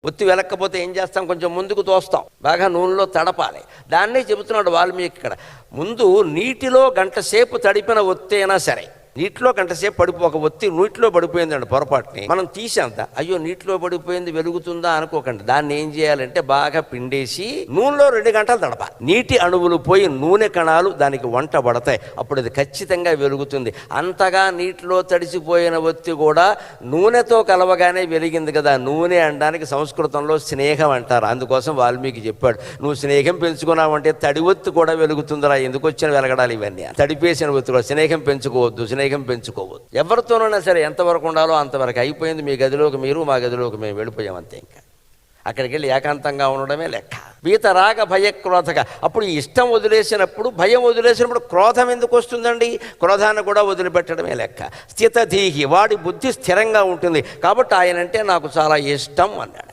ఒత్తి వెలక్కపోతే ఏం చేస్తాం, కొంచెం ముందుకు తోస్తాం, బాగా నూనెలో తడపాలి. దాన్నే చెబుతున్నాడు వాల్మీకి ఇక్కడ. ముందు నీటిలో గంట సేపు తడిపిన ఒత్తి అయినా సరే, నీటిలో గంటసేపు పడిపోక ఒత్తి నీటిలో పడిపోయిందండి పొరపాటుని, మనం తీసేంత అయ్యో నీటిలో పడిపోయింది వెలుగుతుందా అనుకోకండి. దాన్ని ఏం చేయాలంటే బాగా పిండేసి నూనెలో 2 గంటలు తడపాలి. నీటి అణువులు పోయి నూనె కణాలు దానికి వంట పడతాయి, అప్పుడు అది ఖచ్చితంగా వెలుగుతుంది. అంతగా నీటిలో తడిసిపోయిన ఒత్తి కూడా నూనెతో కలవగానే వెలిగింది కదా. నూనె అనడానికి సంస్కృతంలో స్నేహం అంటారు. అందుకోసం వాల్మీకి చెప్పాడు, నువ్వు స్నేహం పెంచుకున్నావంటే తడి ఒత్తి కూడా వెలుగుతుందిరా, ఎందుకు వచ్చిన వెలగడాలి ఇవన్నీ. తడిపేసిన ఒత్తి కూడా స్నేహం పెంచుకోవద్దు, స్నేహం పెంచుకోవద్దు. ఎవరితోనైనా సరే ఎంతవరకు ఉండాలో అంతవరకు. అయిపోయింది, మీ గదిలోకి మీరు, మా గదిలోకి మేము వెళ్ళిపోయాం అంతే. ఇంకా అక్కడికి వెళ్ళి ఏకాంతంగా ఉండడమే లెక్క. వీతరాగ భయక్రోధక. అప్పుడు ఈ ఇష్టం వదిలేసినప్పుడు, భయం వదిలేసినప్పుడు క్రోధం ఎందుకు వస్తుందండి? క్రోధాన్ని కూడా వదిలిపెట్టడమే లెక్క. స్థితధీహి, వాడి బుద్ధి స్థిరంగా ఉంటుంది. కాబట్టి ఆయనంటే నాకు చాలా ఇష్టం అన్నాడు.